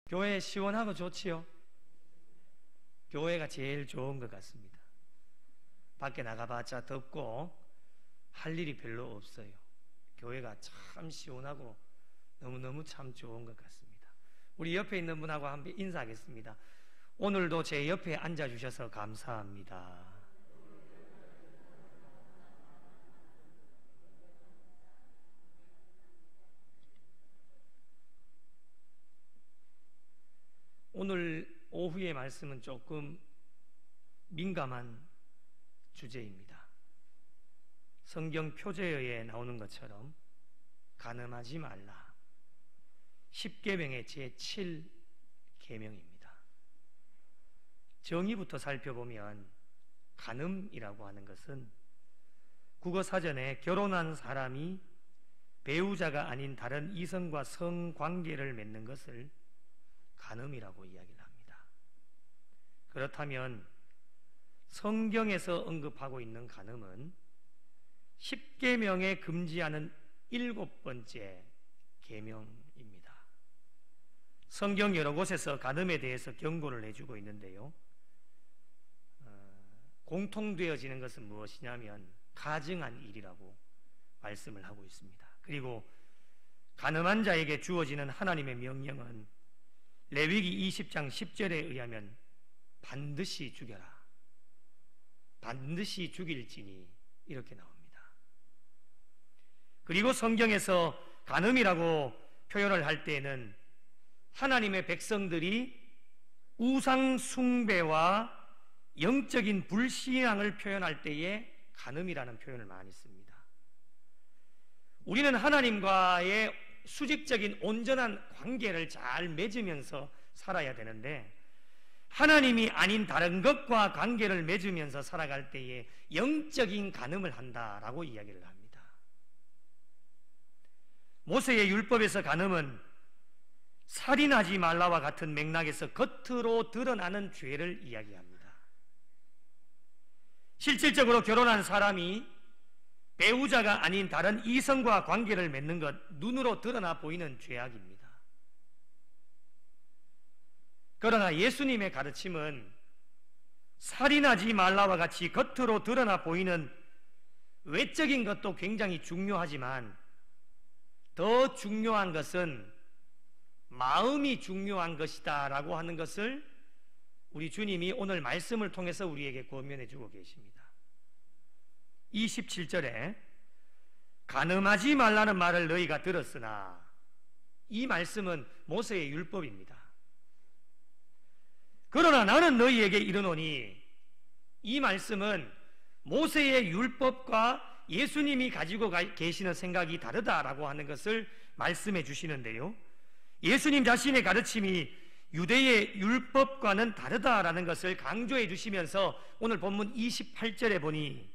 교회 시원하고 좋지요? 교회가 제일 좋은 것 같습니다. 밖에 나가봤자 덥고 할 일이 별로 없어요. 교회가 참 시원하고 너무너무 참 좋은 것 같습니다. 우리 옆에 있는 분하고 한번 인사하겠습니다. 오늘도 제 옆에 앉아주셔서 감사합니다. 오늘 오후의 말씀은 조금 민감한 주제입니다. 성경 표제어에 나오는 것처럼 간음하지 말라. 10계명의 제7계명입니다. 정의부터 살펴보면 간음이라고 하는 것은 국어사전에 결혼한 사람이 배우자가 아닌 다른 이성과 성관계를 맺는 것을 간음이라고 이야기를 합니다. 그렇다면 성경에서 언급하고 있는 간음은 10계명에 금지하는 7번째 계명입니다. 성경 여러 곳에서 간음에 대해서 경고를 해주고 있는데요. 공통되어지는 것은 무엇이냐면 가증한 일이라고 말씀을 하고 있습니다. 그리고 간음한 자에게 주어지는 하나님의 명령은 레위기 20장 10절에 의하면 반드시 죽여라. 반드시 죽일지니 이렇게 나옵니다. 그리고 성경에서 간음이라고 표현을 할 때에는 하나님의 백성들이 우상 숭배와 영적인 불신앙을 표현할 때에 간음이라는 표현을 많이 씁니다. 우리는 하나님과의 수직적인 온전한 관계를 잘 맺으면서 살아야 되는데 하나님이 아닌 다른 것과 관계를 맺으면서 살아갈 때에 영적인 간음을 한다라고 이야기를 합니다. 모세의 율법에서 간음은 살인하지 말라와 같은 맥락에서 겉으로 드러나는 죄를 이야기합니다. 실질적으로 결혼한 사람이 배우자가 아닌 다른 이성과 관계를 맺는 것, 눈으로 드러나 보이는 죄악입니다. 그러나 예수님의 가르침은 살인하지 말라와 같이 겉으로 드러나 보이는 외적인 것도 굉장히 중요하지만 더 중요한 것은 마음이 중요한 것이다 라고 하는 것을 우리 주님이 오늘 말씀을 통해서 우리에게 권면해 주고 계십니다. 27절에 간음하지 말라는 말을 너희가 들었으나, 이 말씀은 모세의 율법입니다. 그러나 나는 너희에게 이르노니, 이 말씀은 모세의 율법과 예수님이 가지고 계시는 생각이 다르다라고 하는 것을 말씀해 주시는데요, 예수님 자신의 가르침이 유대의 율법과는 다르다라는 것을 강조해 주시면서 오늘 본문 28절에 보니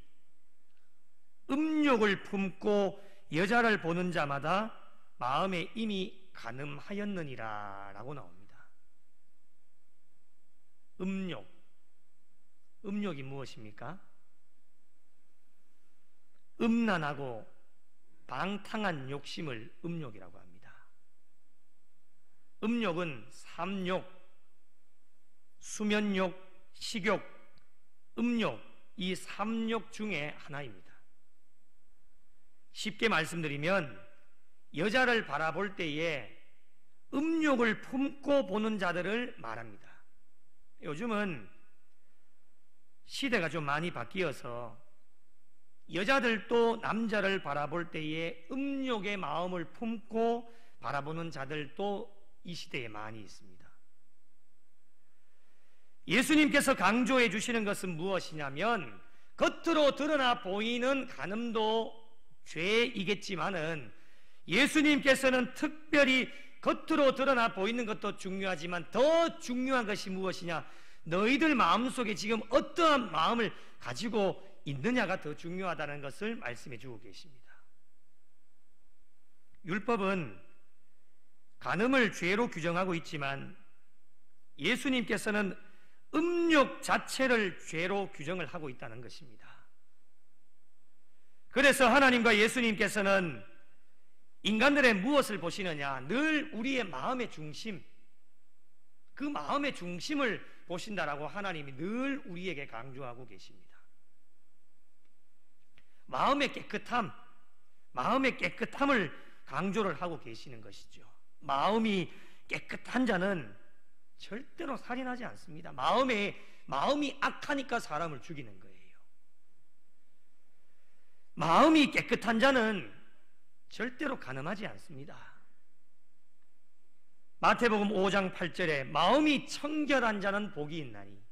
음욕을 품고 여자를 보는 자마다 마음에 이미 간음하였느니라 라고 나옵니다. 음욕이 무엇입니까? 음란하고 방탕한 욕심을 음욕이라고 합니다. 음욕은 삼욕, 수면욕, 식욕, 음욕, 이 삼욕 중에 하나입니다. 쉽게 말씀드리면 여자를 바라볼 때에 음욕을 품고 보는 자들을 말합니다. 요즘은 시대가 좀 많이 바뀌어서 여자들도 남자를 바라볼 때에 음욕의 마음을 품고 바라보는 자들도 이 시대에 많이 있습니다. 예수님께서 강조해 주시는 것은 무엇이냐면, 겉으로 드러나 보이는 간음도 죄이겠지만은 예수님께서는 특별히 겉으로 드러나 보이는 것도 중요하지만 더 중요한 것이 무엇이냐, 너희들 마음속에 지금 어떠한 마음을 가지고 있느냐가 더 중요하다는 것을 말씀해 주고 계십니다. 율법은 간음을 죄로 규정하고 있지만 예수님께서는 음욕 자체를 죄로 규정을 하고 있다는 것입니다. 그래서 하나님과 예수님께서는 인간들의 무엇을 보시느냐, 늘 우리의 마음의 중심, 그 마음의 중심을 보신다라고 하나님이 늘 우리에게 강조하고 계십니다. 마음의 깨끗함을 강조를 하고 계시는 것이죠. 마음이 깨끗한 자는 절대로 살인하지 않습니다. 마음이 악하니까 사람을 죽이는 거예요. 마음이 깨끗한 자는 절대로 간음하지 않습니다. 마태복음 5장 8절에 마음이 청결한 자는 복이 있나니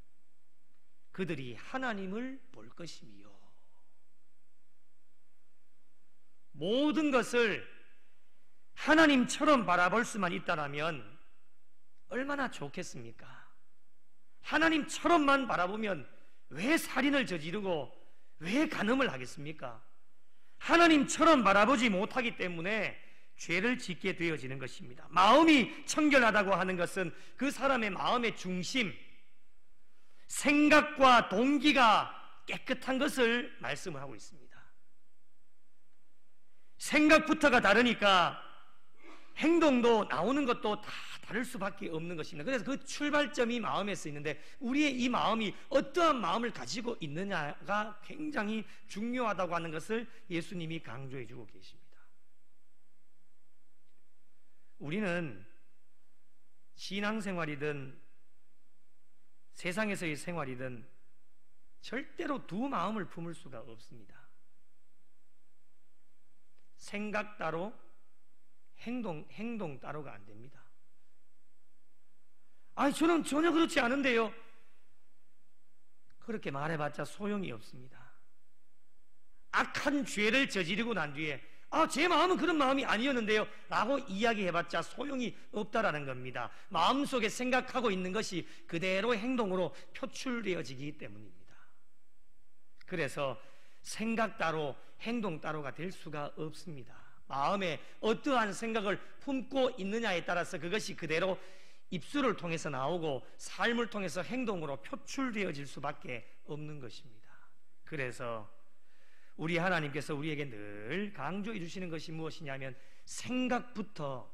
그들이 하나님을 볼 것이며, 모든 것을 하나님처럼 바라볼 수만 있다면 얼마나 좋겠습니까? 하나님처럼만 바라보면 왜 살인을 저지르고 왜 간음을 하겠습니까? 하나님처럼 바라보지 못하기 때문에 죄를 짓게 되어지는 것입니다. 마음이 청결하다고 하는 것은 그 사람의 마음의 중심, 생각과 동기가 깨끗한 것을 말씀을 하고 있습니다. 생각부터가 다르니까 행동도 나오는 것도 다 다를 수밖에 없는 것입니다. 그래서 그 출발점이 마음에서 있는데 우리의 이 마음이 어떠한 마음을 가지고 있느냐가 굉장히 중요하다고 하는 것을 예수님이 강조해 주고 계십니다. 우리는 신앙생활이든 세상에서의 생활이든 절대로 두 마음을 품을 수가 없습니다. 생각 따로 행동 따로가 안 됩니다. 아니, 저는 전혀 그렇지 않은데요. 그렇게 말해봤자 소용이 없습니다. 악한 죄를 저지르고 난 뒤에 제 마음은 그런 마음이 아니었는데요 라고 이야기해봤자 소용이 없다라는 겁니다. 마음속에 생각하고 있는 것이 그대로 행동으로 표출되어지기 때문입니다. 그래서 생각 따로 행동 따로가 될 수가 없습니다. 마음에 어떠한 생각을 품고 있느냐에 따라서 그것이 그대로 입술을 통해서 나오고 삶을 통해서 행동으로 표출되어질 수밖에 없는 것입니다. 그래서 우리 하나님께서 우리에게 늘 강조해 주시는 것이 무엇이냐면 생각부터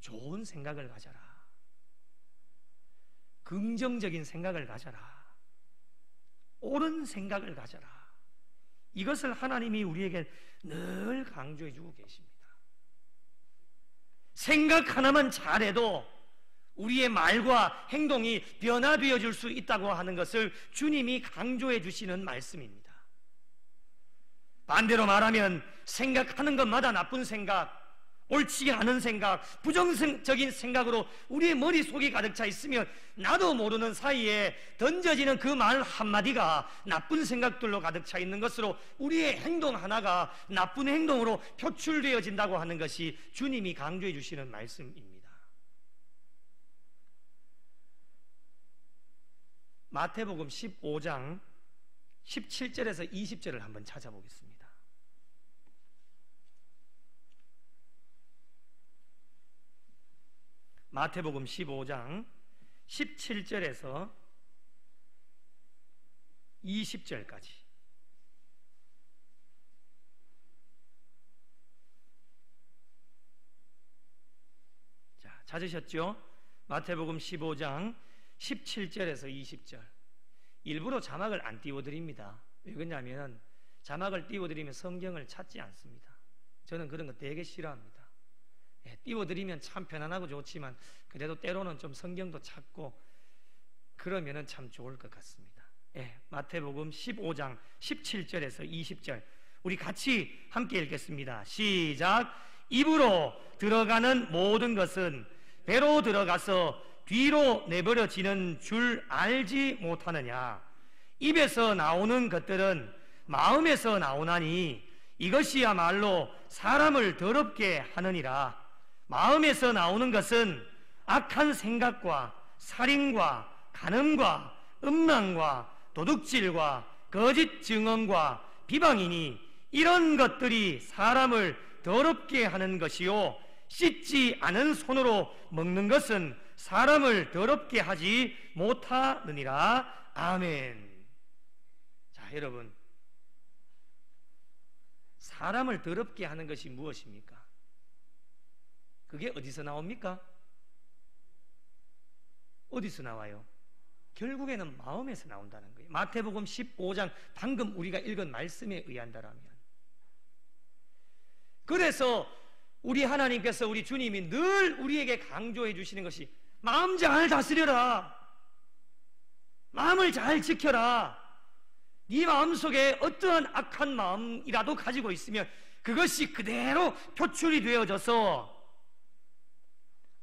좋은 생각을 가져라. 긍정적인 생각을 가져라. 옳은 생각을 가져라. 이것을 하나님이 우리에게 늘 강조해 주고 계십니다. 생각 하나만 잘해도 우리의 말과 행동이 변화되어 줄 수 있다고 하는 것을 주님이 강조해 주시는 말씀입니다. 반대로 말하면 생각하는 것마다 나쁜 생각, 옳지 않은 생각, 부정적인 생각으로 우리의 머릿속이 가득 차 있으면 나도 모르는 사이에 던져지는 그 말 한마디가 나쁜 생각들로 가득 차 있는 것으로 우리의 행동 하나가 나쁜 행동으로 표출되어진다고 하는 것이 주님이 강조해 주시는 말씀입니다. 마태복음 15장 17절에서 20절을 한번 찾아보겠습니다. 마태복음 15장 17절에서 20절까지. 자, 찾으셨죠? 마태복음 15장 17절에서 20절. 일부러 자막을 안 띄워드립니다. 왜 그러냐면 자막을 띄워드리면 성경을 찾지 않습니다. 저는 그런 거 되게 싫어합니다. 띄워드리면 참 편안하고 좋지만 그래도 때로는 좀 성경도 찾고 그러면은 참 좋을 것 같습니다. 마태복음 15장 17절에서 20절 우리 같이 함께 읽겠습니다. 시작. 입으로 들어가는 모든 것은 배로 들어가서 뒤로 내버려지는 줄 알지 못하느냐. 입에서 나오는 것들은 마음에서 나오나니 이것이야말로 사람을 더럽게 하느니라. 마음에서 나오는 것은 악한 생각과 살인과 간음과 음란과 도둑질과 거짓 증언과 비방이니 이런 것들이 사람을 더럽게 하는 것이요 씻지 않은 손으로 먹는 것은 사람을 더럽게 하지 못하느니라. 아멘. 자, 여러분, 사람을 더럽게 하는 것이 무엇입니까? 그게 어디서 나옵니까? 어디서 나와요? 결국에는 마음에서 나온다는 거예요. 마태복음 15장 방금 우리가 읽은 말씀에 의한다라면. 그래서 우리 하나님께서, 우리 주님이 늘 우리에게 강조해 주시는 것이 마음 잘 다스려라, 마음을 잘 지켜라. 네 마음속에 어떠한 악한 마음이라도 가지고 있으면 그것이 그대로 표출이 되어져서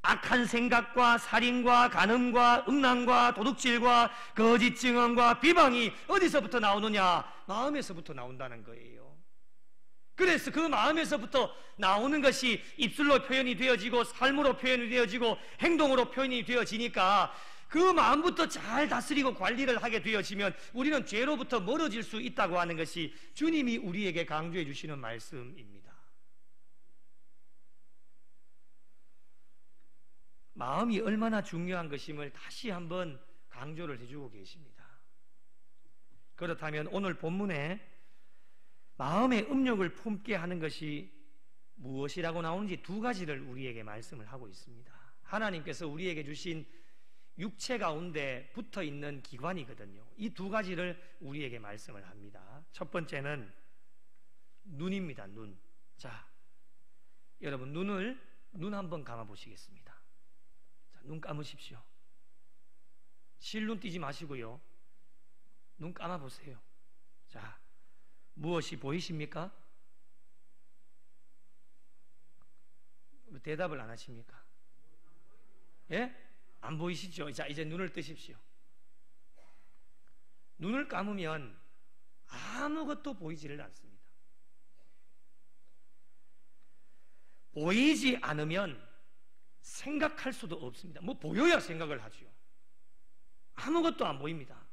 악한 생각과 살인과 간음과 음란과 도둑질과 거짓 증언과 비방이 어디서부터 나오느냐? 마음에서부터 나온다는 거예요. 그래서 그 마음에서부터 나오는 것이 입술로 표현이 되어지고 삶으로 표현이 되어지고 행동으로 표현이 되어지니까 그 마음부터 잘 다스리고 관리를 하게 되어지면 우리는 죄로부터 멀어질 수 있다고 하는 것이 주님이 우리에게 강조해 주시는 말씀입니다. 마음이 얼마나 중요한 것임을 다시 한번 강조를 해주고 계십니다. 그렇다면 오늘 본문에 마음의 음욕을 품게 하는 것이 무엇이라고 나오는지 두 가지를 우리에게 말씀을 하고 있습니다. 하나님께서 우리에게 주신 육체 가운데 붙어 있는 기관이거든요. 이 두 가지를 우리에게 말씀을 합니다. 첫 번째는 눈입니다. 눈. 자, 여러분 눈 한번 감아 보시겠습니다. 자, 눈 감으십시오. 실눈 띄지 마시고요. 눈 감아 보세요. 자, 무엇이 보이십니까? 대답을 안 하십니까? 예? 안 보이시죠? 자, 이제 눈을 뜨십시오. 눈을 감으면 아무것도 보이지를 않습니다. 보이지 않으면 생각할 수도 없습니다. 뭐 보여야 생각을 하죠. 아무것도 안 보입니다.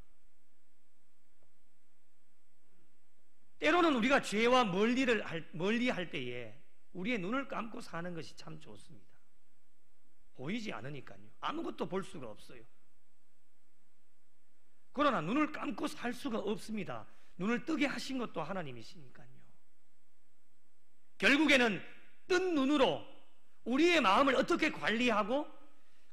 때로는 우리가 죄와 멀리할 때에 우리의 눈을 감고 사는 것이 참 좋습니다. 보이지 않으니까요. 아무것도 볼 수가 없어요. 그러나 눈을 감고 살 수가 없습니다. 눈을 뜨게 하신 것도 하나님이시니까요. 결국에는 뜬 눈으로 우리의 마음을 어떻게 관리하고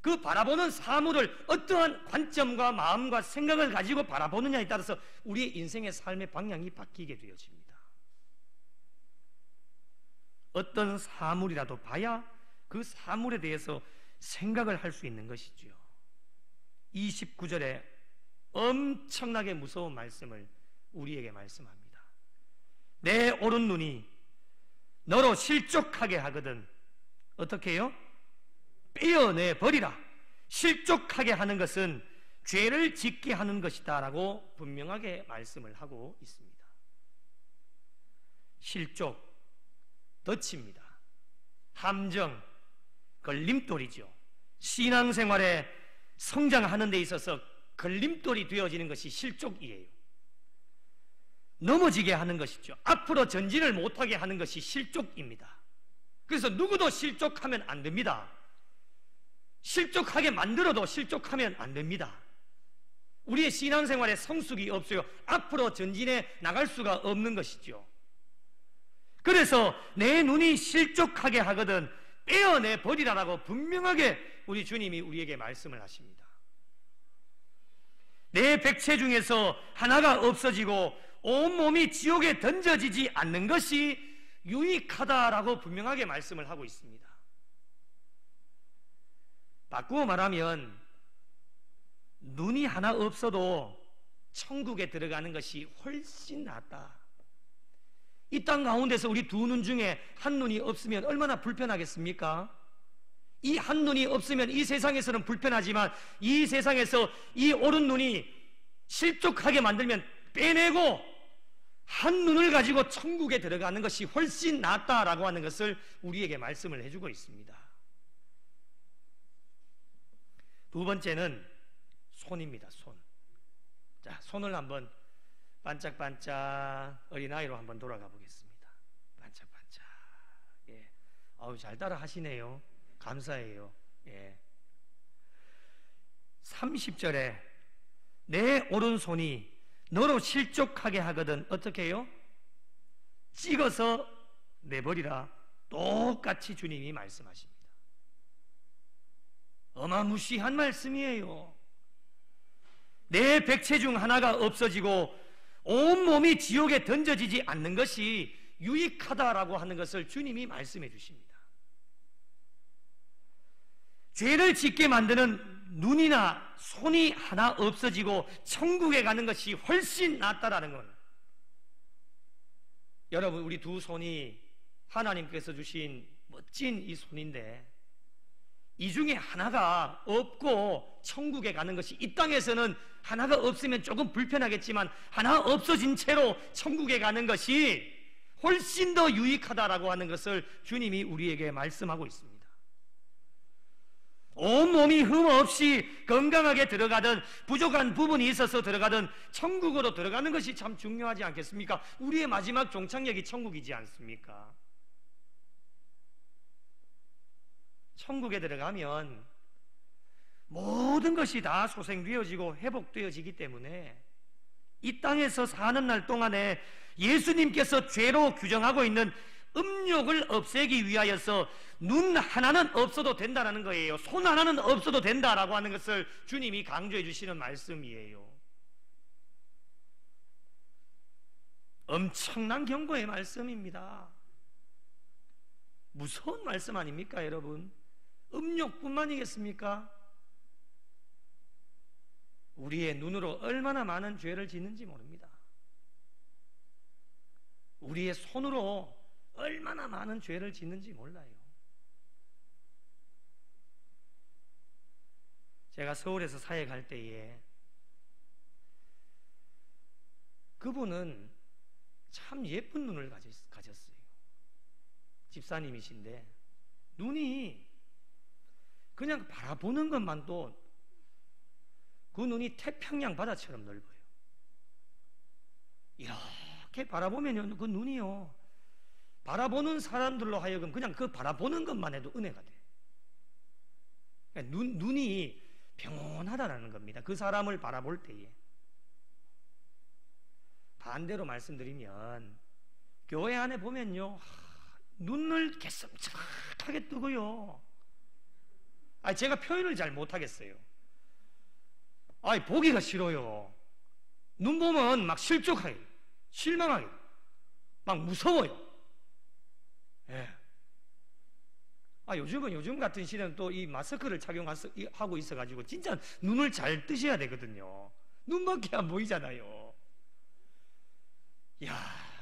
그 바라보는 사물을 어떠한 관점과 마음과 생각을 가지고 바라보느냐에 따라서 우리의 인생의 삶의 방향이 바뀌게 되어집니다. 어떤 사물이라도 봐야 그 사물에 대해서 생각을 할 수 있는 것이지요. 29절에 엄청나게 무서운 말씀을 우리에게 말씀합니다. 내 오른 눈이 너로 실족하게 하거든 어떻게 해요? 떼어내 버리라. 실족하게 하는 것은 죄를 짓게 하는 것이다 라고 분명하게 말씀을 하고 있습니다. 실족, 덫입니다. 함정, 걸림돌이죠. 신앙생활에 성장하는 데 있어서 걸림돌이 되어지는 것이 실족이에요. 넘어지게 하는 것이죠. 앞으로 전진을 못하게 하는 것이 실족입니다. 그래서 누구도 실족하면 안 됩니다. 실족하게 만들어도 실족하면 안 됩니다. 우리의 신앙생활에 성숙이 없어요. 앞으로 전진해 나갈 수가 없는 것이죠. 그래서 내 눈이 실족하게 하거든 떼어내 버리라라고 분명하게 우리 주님이 우리에게 말씀을 하십니다. 내 백체 중에서 하나가 없어지고 온몸이 지옥에 던져지지 않는 것이 유익하다라고 분명하게 말씀을 하고 있습니다. 바꾸어 말하면 눈이 하나 없어도 천국에 들어가는 것이 훨씬 낫다. 이 땅 가운데서 우리 두 눈 중에 한 눈이 없으면 얼마나 불편하겠습니까? 이 한 눈이 없으면 이 세상에서는 불편하지만 이 세상에서 이 오른 눈이 실족하게 만들면 빼내고 한 눈을 가지고 천국에 들어가는 것이 훨씬 낫다라고 하는 것을 우리에게 말씀을 해주고 있습니다. 두 번째는 손입니다. 손. 자, 손을 한번 반짝반짝 어린아이로 한번 돌아가 보겠습니다. 반짝반짝. 예. 아우, 잘 따라 하시네요. 감사해요. 예. 30절에 내 오른손이 너로 실족하게 하거든 어떻게 해요? 찍어서 내버리라. 똑같이 주님이 말씀하십니다. 어마무시한 말씀이에요. 내 백체 중 하나가 없어지고 온몸이 지옥에 던져지지 않는 것이 유익하다라고 하는 것을 주님이 말씀해 주십니다. 죄를 짓게 만드는 눈이나 손이 하나 없어지고 천국에 가는 것이 훨씬 낫다라는 건, 여러분, 우리 두 손이 하나님께서 주신 멋진 이 손인데, 이 중에 하나가 없고 천국에 가는 것이, 이 땅에서는 하나가 없으면 조금 불편하겠지만 하나 없어진 채로 천국에 가는 것이 훨씬 더 유익하다라고 하는 것을 주님이 우리에게 말씀하고 있습니다. 온몸이 흠없이 건강하게 들어가든 부족한 부분이 있어서 들어가든 천국으로 들어가는 것이 참 중요하지 않겠습니까? 우리의 마지막 종착역이 천국이지 않습니까? 천국에 들어가면 모든 것이 다 소생되어지고 회복되어지기 때문에 이 땅에서 사는 날 동안에 예수님께서 죄로 규정하고 있는 음욕을 없애기 위하여서 눈 하나는 없어도 된다는 거예요. 손 하나는 없어도 된다라고 하는 것을 주님이 강조해 주시는 말씀이에요. 엄청난 경고의 말씀입니다. 무서운 말씀 아닙니까, 여러분? 음욕뿐만이겠습니까? 우리의 눈으로 얼마나 많은 죄를 짓는지 모릅니다. 우리의 손으로 얼마나 많은 죄를 짓는지 몰라요. 제가 서울에서 사회 갈 때에 그분은 참 예쁜 눈을 가졌어요. 집사님이신데 눈이 그냥 바라보는 것만도 그 눈이 태평양 바다처럼 넓어요. 이렇게 바라보면 그 눈이요, 바라보는 사람들로 하여금 그냥 그 바라보는 것만 해도 은혜가 돼. 그러니까 눈이 평온하다라는 겁니다. 그 사람을 바라볼 때에. 반대로 말씀드리면 교회 안에 보면요, 눈을 개슴츠하게 뜨고요. 제가 표현을 잘 못하겠어요. 보기가 싫어요. 눈 보면 막 실족하게, 실망하게, 막 무서워요. 예. 요즘은 요즘 같은 시대는 또 이 마스크를 착용하고 있어가지고 진짜 눈을 잘 뜨셔야 되거든요. 눈밖에 안 보이잖아요.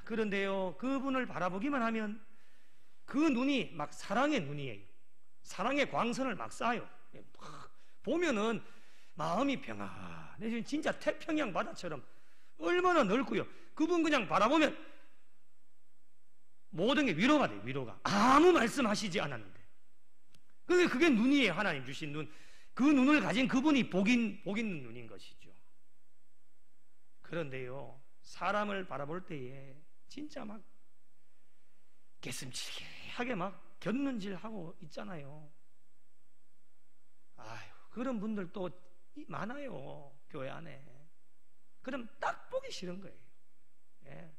그런데요, 그분을 바라보기만 하면 그 눈이 막 사랑의 눈이에요. 사랑의 광선을 막 쏴요. 막 보면은 마음이 평안해지는, 진짜 태평양 바다처럼 얼마나 넓고요. 그분 그냥 바라보면 모든 게 위로가 돼요. 위로가. 아무 말씀하시지 않았는데. 그게 눈이에요. 하나님 주신 눈. 그 눈을 가진 그분이 복 있는 눈인 것이죠. 그런데요, 사람을 바라볼 때에 진짜 막 개슴치하게 막 곁눈질하고 있잖아요. 그런 분들도 많아요, 교회 안에. 그럼 딱 보기 싫은 거예요. 예.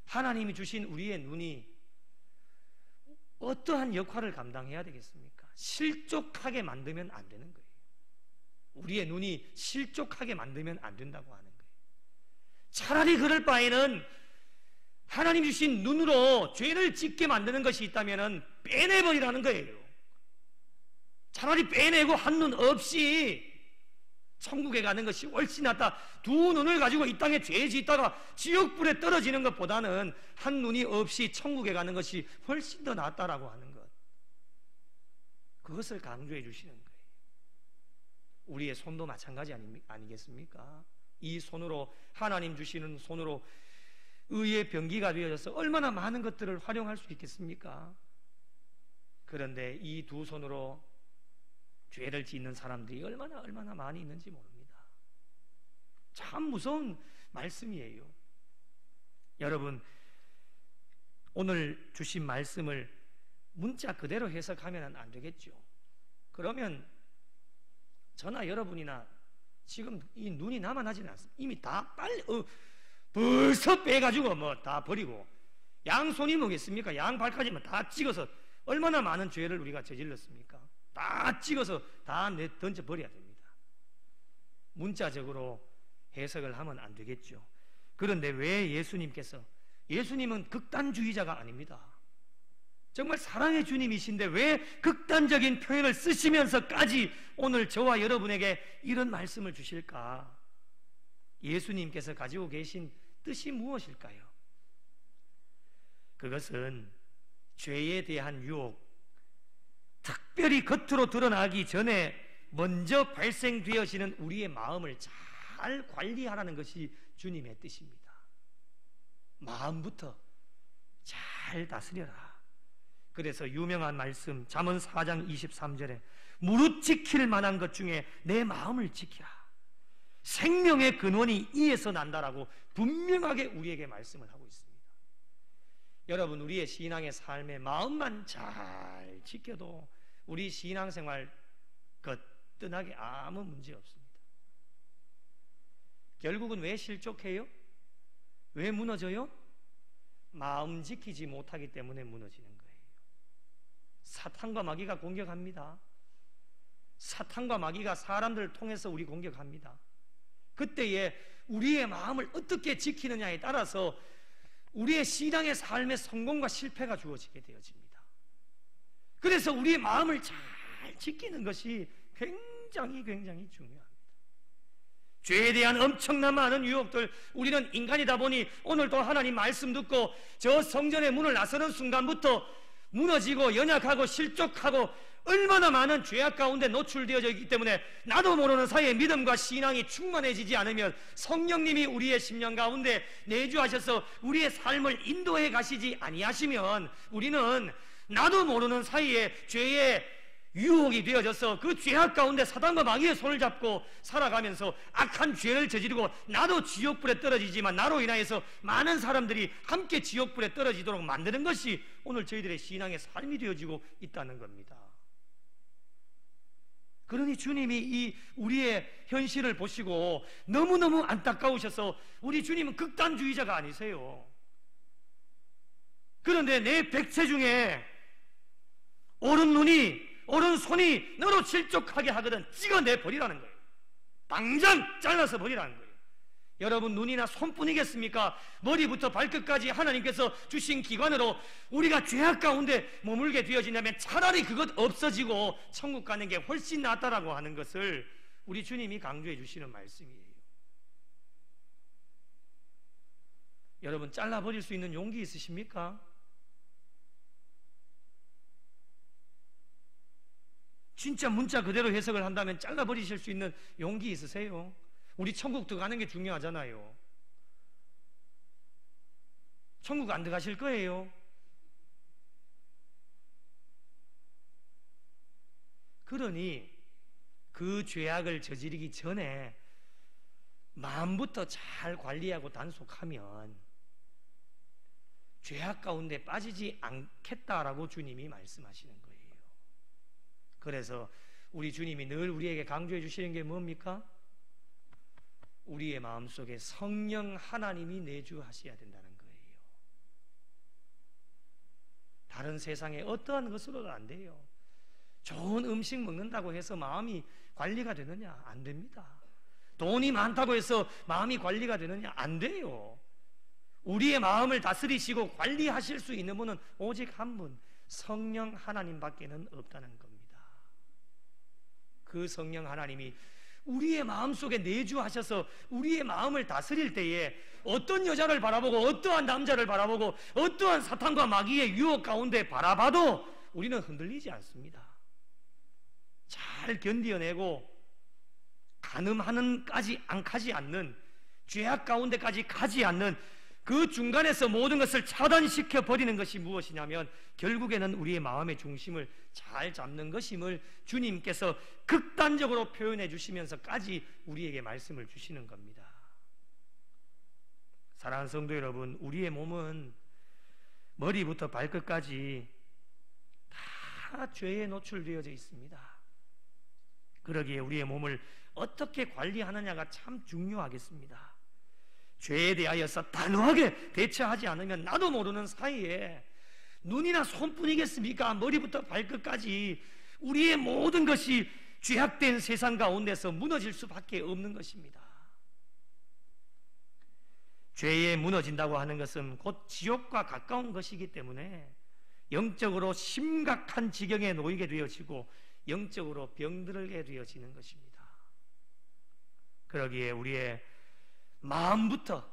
하나님이 주신 우리의 눈이 어떠한 역할을 감당해야 되겠습니까? 실족하게 만들면 안 되는 거예요. 우리의 눈이 실족하게 만들면 안 된다고 하는 거예요. 차라리 그럴 바에는 하나님 주신 눈으로 죄를 짓게 만드는 것이 있다면 빼내버리라는 거예요. 차라리 빼내고 한 눈 없이 천국에 가는 것이 훨씬 낫다. 두 눈을 가지고 이 땅에 죄 짓다가 지옥불에 떨어지는 것보다는 한 눈이 없이 천국에 가는 것이 훨씬 더 낫다라고 하는 것, 그것을 강조해 주시는 거예요. 우리의 손도 마찬가지 아니겠습니까? 이 손으로, 하나님 주시는 손으로 의의 병기가 되어져서 얼마나 많은 것들을 활용할 수 있겠습니까? 그런데 이 두 손으로 죄를 짓는 사람들이 얼마나 많이 있는지 모릅니다. 참 무서운 말씀이에요. 여러분, 오늘 주신 말씀을 문자 그대로 해석하면 안 되겠죠. 그러면 저나 여러분이나 지금 이 눈이 남아나지는 않습니다. 이미 다 벌써 빼가지고 다 버리고, 양손이 뭐겠습니까? 양발까지만 다 찍어서 얼마나 많은 죄를 우리가 저질렀습니까? 다 찍어서 다 던져버려야 됩니다. 문자적으로 해석을 하면 안 되겠죠. 그런데 왜 예수님은 극단주의자가 아닙니다. 정말 사랑의 주님이신데 왜 극단적인 표현을 쓰시면서까지 오늘 저와 여러분에게 이런 말씀을 주실까? 예수님께서 가지고 계신 뜻이 무엇일까요? 그것은 죄에 대한 유혹, 특별히 겉으로 드러나기 전에 먼저 발생되어지는 우리의 마음을 잘 관리하라는 것이 주님의 뜻입니다. 마음부터 잘 다스려라. 그래서 유명한 말씀 잠언 4장 23절에 무릇 지킬 만한 것 중에 내 마음을 지키라. 생명의 근원이 이에서 난다라고 분명하게 우리에게 말씀을 하고 있습니다. 여러분, 우리의 신앙의 삶에 마음만 잘 지켜도 우리 신앙생활 거뜬하게 아무 문제 없습니다. 결국은 왜 실족해요? 왜 무너져요? 마음 지키지 못하기 때문에 무너지는 거예요. 사탄과 마귀가 공격합니다. 사탄과 마귀가 사람들을 통해서 우리 공격합니다. 그때에 우리의 마음을 어떻게 지키느냐에 따라서 우리의 신앙의 삶의 성공과 실패가 주어지게 되어집니다. 그래서 우리의 마음을 잘 지키는 것이 굉장히 중요합니다. 죄에 대한 엄청난 많은 유혹들, 우리는 인간이다 보니 오늘도 하나님 말씀 듣고 저 성전의 문을 나서는 순간부터 무너지고 연약하고 실족하고 얼마나 많은 죄악 가운데 노출되어져 있기 때문에 나도 모르는 사이에 믿음과 신앙이 충만해지지 않으면 성령님이 우리의 심령 가운데 내주하셔서 우리의 삶을 인도해 가시지 아니하시면 우리는 나도 모르는 사이에 죄의 유혹이 되어져서 그 죄악 가운데 사단과 마귀의 손을 잡고 살아가면서 악한 죄를 저지르고 나도 지옥불에 떨어지지만 나로 인하여서 많은 사람들이 함께 지옥불에 떨어지도록 만드는 것이 오늘 저희들의 신앙의 삶이 되어지고 있다는 겁니다. 그러니 주님이 이 우리의 현실을 보시고 너무너무 안타까우셔서 우리 주님은 극단주의자가 아니세요. 그런데 내 백체 중에 오른눈이 오른손이 너로 실족하게 하거든 찍어내 버리라는 거예요. 당장 잘라서 버리라는 거예요. 여러분, 눈이나 손뿐이겠습니까? 머리부터 발끝까지 하나님께서 주신 기관으로 우리가 죄악 가운데 머물게 되어진다면 차라리 그것 없어지고 천국 가는 게 훨씬 낫다라고 하는 것을 우리 주님이 강조해 주시는 말씀이에요. 여러분, 잘라버릴 수 있는 용기 있으십니까? 진짜 문자 그대로 해석을 한다면 잘라버리실 수 있는 용기 있으세요? 우리 천국 들어가는 게 중요하잖아요. 천국 안 들어가실 거예요. 그러니 그 죄악을 저지르기 전에 마음부터 잘 관리하고 단속하면 죄악 가운데 빠지지 않겠다라고 주님이 말씀하시는 거예요. 그래서 우리 주님이 늘 우리에게 강조해 주시는 게 뭡니까? 우리의 마음속에 성령 하나님이 내주하셔야 된다는 거예요. 다른 세상에 어떠한 것으로도 안 돼요. 좋은 음식 먹는다고 해서 마음이 관리가 되느냐? 안 됩니다. 돈이 많다고 해서 마음이 관리가 되느냐? 안 돼요. 우리의 마음을 다스리시고 관리하실 수 있는 분은 오직 한 분, 성령 하나님밖에는 없다는 겁니다. 그 성령 하나님이 우리의 마음속에 내주하셔서 우리의 마음을 다스릴 때에 어떤 여자를 바라보고 어떠한 남자를 바라보고 어떠한 사탄과 마귀의 유혹 가운데 바라봐도 우리는 흔들리지 않습니다. 잘 견디어내고 간음하는까지 가지 않는, 죄악 가운데까지 가지 않는 그 중간에서 모든 것을 차단시켜 버리는 것이 무엇이냐면 결국에는 우리의 마음의 중심을 잘 잡는 것임을 주님께서 극단적으로 표현해 주시면서까지 우리에게 말씀을 주시는 겁니다. 사랑하는 성도 여러분, 우리의 몸은 머리부터 발끝까지 다 죄에 노출되어져 있습니다. 그러기에 우리의 몸을 어떻게 관리하느냐가 참 중요하겠습니다. 죄에 대하여서 단호하게 대처하지 않으면 나도 모르는 사이에 눈이나 손뿐이겠습니까? 머리부터 발끝까지 우리의 모든 것이 죄악된 세상 가운데서 무너질 수밖에 없는 것입니다. 죄에 무너진다고 하는 것은 곧 지옥과 가까운 것이기 때문에 영적으로 심각한 지경에 놓이게 되어지고 영적으로 병들게 되어지는 것입니다. 그러기에 우리의 마음부터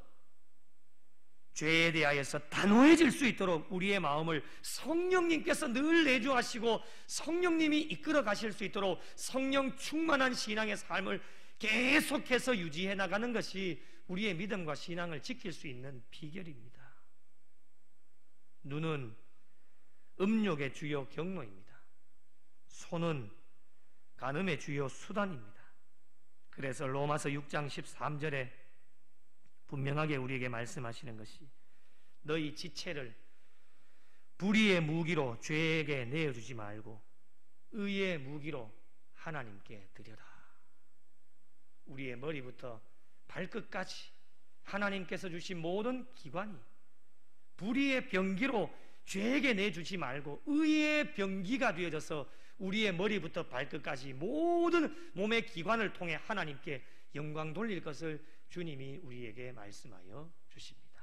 죄에 대하여서 단호해질 수 있도록 우리의 마음을 성령님께서 늘 내주하시고 성령님이 이끌어 가실 수 있도록 성령 충만한 신앙의 삶을 계속해서 유지해 나가는 것이 우리의 믿음과 신앙을 지킬 수 있는 비결입니다. 눈은 음욕의 주요 경로입니다. 손은 간음의 주요 수단입니다. 그래서 로마서 6장 13절에 분명하게 우리에게 말씀하시는 것이 너희 지체를 불의의 무기로 죄에게 내어주지 말고 의의 무기로 하나님께 드려라. 우리의 머리부터 발끝까지 하나님께서 주신 모든 기관이 불의의 병기로 죄에게 내주지 말고 의의 병기가 되어져서 우리의 머리부터 발끝까지 모든 몸의 기관을 통해 하나님께 영광 돌릴 것을 주님이 우리에게 말씀하여 주십니다.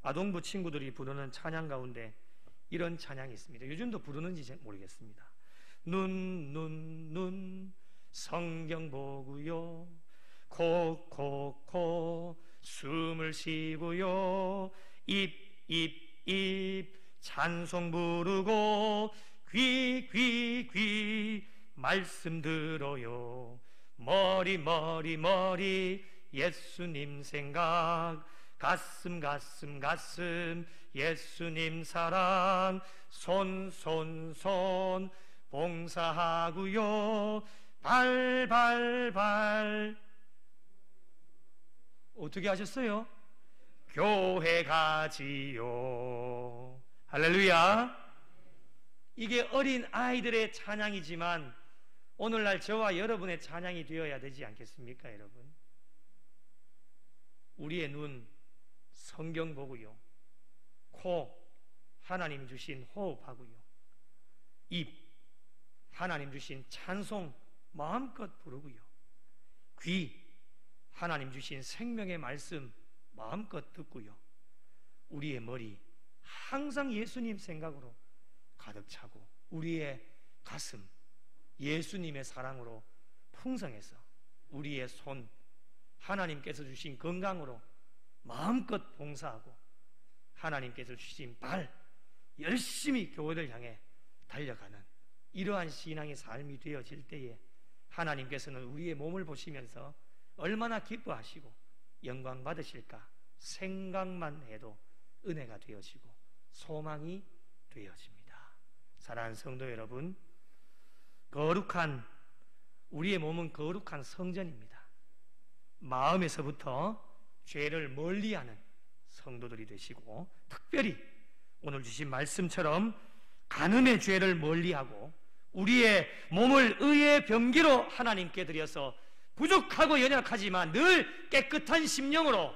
아동부 친구들이 부르는 찬양 가운데 이런 찬양이 있습니다. 요즘도 부르는지 모르겠습니다. 눈 성경 보고요, 코 숨을 쉬고요, 입 찬송 부르고 귀 말씀 들어요. 머리 예수님 생각, 가슴 예수님 사랑, 손 봉사하고요, 발 어떻게 하셨어요? 교회 가지요. 할렐루야. 이게 어린 아이들의 찬양이지만 오늘날 저와 여러분의 찬양이 되어야 되지 않겠습니까, 여러분? 우리의 눈 성경 보고요, 코 하나님 주신 호흡하고요, 입 하나님 주신 찬송 마음껏 부르고요, 귀 하나님 주신 생명의 말씀 마음껏 듣고요, 우리의 머리 항상 예수님 생각으로 가득 차고 우리의 가슴 예수님의 사랑으로 풍성해서 우리의 손 하나님께서 주신 건강으로 마음껏 봉사하고 하나님께서 주신 발 열심히 교회를 향해 달려가는 이러한 신앙의 삶이 되어질 때에 하나님께서는 우리의 몸을 보시면서 얼마나 기뻐하시고 영광 받으실까 생각만 해도 은혜가 되어지고 소망이 되어집니다. 사랑하는 성도 여러분, 우리의 몸은 거룩한 성전입니다. 마음에서부터 죄를 멀리하는 성도들이 되시고 특별히 오늘 주신 말씀처럼 간음의 죄를 멀리하고 우리의 몸을 의의 병기로 하나님께 드려서 부족하고 연약하지만 늘 깨끗한 심령으로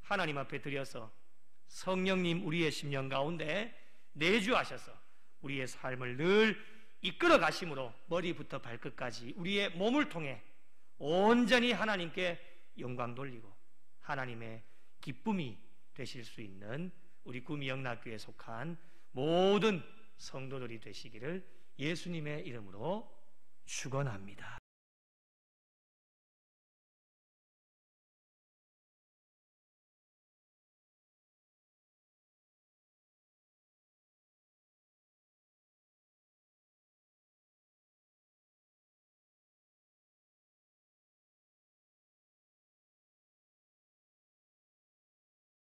하나님 앞에 드려서 성령님 우리의 심령 가운데 내주하셔서 우리의 삶을 늘 이끌어 가심으로 머리부터 발끝까지 우리의 몸을 통해 온전히 하나님께 영광 돌리고 하나님의 기쁨이 되실 수 있는 우리 구미 영락교회에 속한 모든 성도들이 되시기를 예수님의 이름으로 축원합니다.